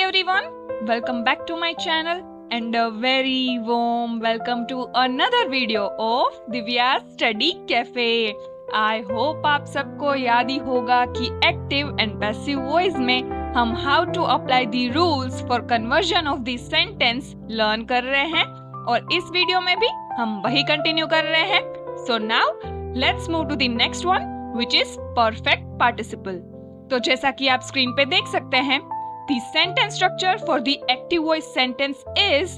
everyone, welcome back to my channel and a very warm welcome to another video of Divya's Study Cafe. I hope आप सबको याद ही होगा कि active and passive voice में हम how to apply the rules for conversion of the sentence learn कर रहे हैं और इस वीडियो में भी हम वही कंटिन्यू कर रहे हैं. So now let's move to the next one which is perfect participle. तो जैसा कि आप स्क्रीन पे देख सकते हैं, the sentence structure for the active voice sentence is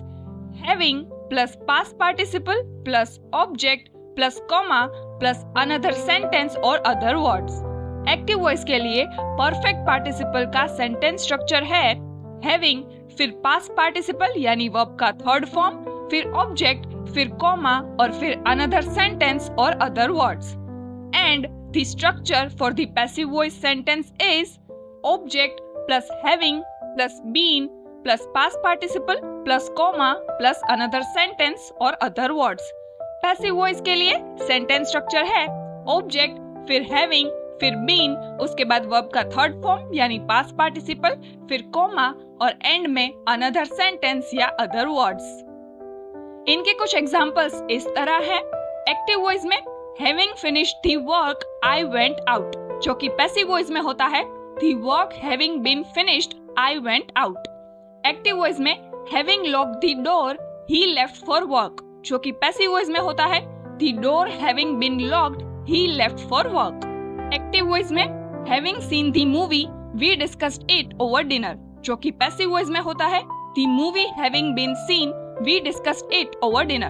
having plus past participle plus object plus comma plus another sentence or other words. Active voice के लिए perfect participle का sentence structure है having, फिर past participle यानी verb का third form, फिर object, फिर comma और फिर another sentence or other words. And the structure for the passive voice sentence is object plus having plus been plus past participle plus comma plus another sentence or other words. Passive voice के लिए sentence structure है object, फिर having, फिर been, उसके बाद verb का third form यानी past participle, फिर comma और end में another sentence या other words. इनके कुछ examples इस तरह है. Active voice में having finished the work I went out, जो कि passive voice में होता है The work having been finished, I went out. Active voice में having locked the door, he left for work, जो कि passive voice में होता है The door having been locked, he left for work. Active voice में having seen the movie, we discussed it over dinner, जो कि passive voice में होता है The movie having been seen, we discussed it over dinner.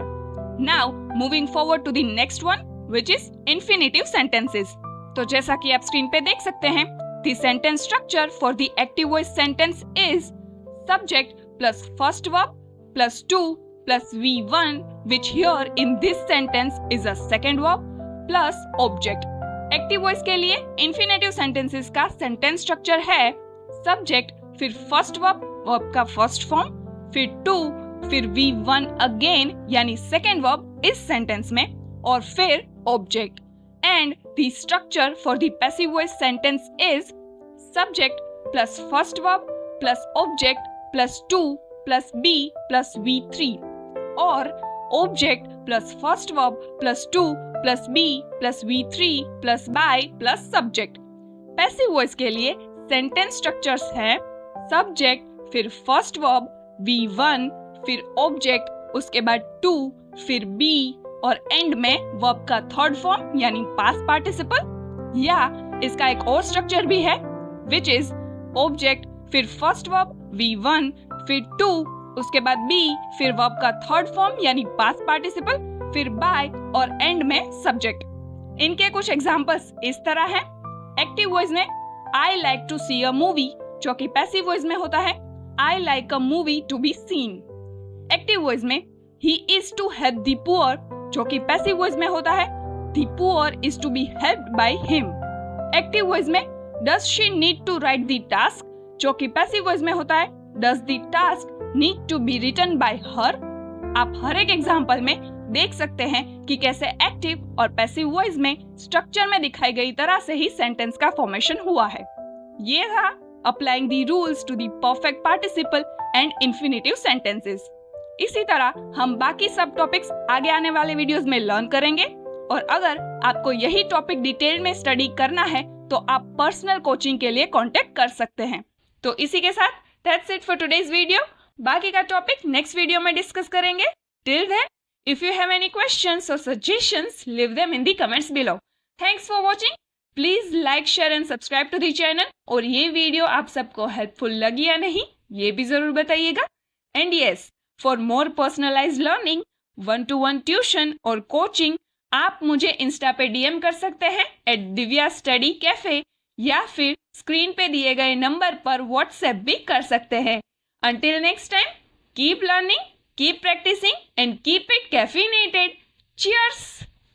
Now moving forward to the next one, which is infinitive sentences. तो जैसा कि आप screen पे देख सकते हैं, the sentence structure for the active voice sentence is subject plus first verb plus to plus V1, which here in this sentence is a second verb plus object. Active voice के लिए infinitive sentences का sentence structure है subject, फिर first verb, verb का first form, फिर to, फिर V1 again यानी second verb इस sentence में और फिर object. And the structure for the passive voice sentence is subject plus first verb plus object plus to plus be plus V3 or object plus first verb plus to plus be plus V3 plus by plus subject. Passive voice के लिए sentence structures हैं subject, फिर first verb V1, फिर object, उसके बाद to, फिर be और end में वर्ब का थर्ड फॉर्म यानी पास्ट पार्टिसिपल, या इसका एक और स्ट्रक्चर भी है विच इज ऑब्जेक्ट, फिर फर्स्ट वर्ब V1, फिर टू, उसके बाद बी, फिर वर्ब का थर्ड फॉर्म यानी पास्ट पार्टिसिपल, फिर बाय और एंड में सब्जेक्ट. इनके कुछ एग्जांपल्स इस तरह हैं. एक्टिव वॉइस में I like to see a movie, जो कि पैसिव वॉइस में होता है I like a movie to be seen. Active voice में he is to help the poor, जो कि पैसिव वॉइस में होता है The poor is to be helped by him. Active voice में Does she need to write the task, जो कि passive voice में होता है Does the task need to be written by her. आप हर एक एग्जाम्पल में देख सकते हैं कि कैसे एक्टिव और पैसिव वॉइस में स्ट्रक्चर में दिखाई गई तरह से ही सेंटेंस का फॉर्मेशन हुआ है. ये था applying the rules to the perfect participle and infinitive sentences. इसी तरह हम बाकी सब टॉपिक्स आगे आने वाले वीडियोस में लर्न करेंगे और अगर आपको यही टॉपिक डिटेल में स्टडी करना है तो आप पर्सनल कोचिंग के लिए कांटेक्ट कर सकते हैं. तो इसी के साथ that's it for today's video. बाकी का टॉपिक नेक्स्ट वीडियो में डिस्कस करेंगे. Till then if you have any questions or suggestions leave them in the comments below. Thanks for watching. Please like, share and subscribe to the channel. और ये video आप सबको helpful लगी या नहीं ये भी जरूर बताइएगा. And yes, For more personalized learning, 1-to-1 tuition और कोचिंग आप मुझे इंस्टा पे DM कर सकते हैं @Divya Study Cafe या फिर स्क्रीन पे दिए गए नंबर पर WhatsApp भी कर सकते हैं. Until next time, keep learning, keep practicing and keep it caffeinated. Cheers!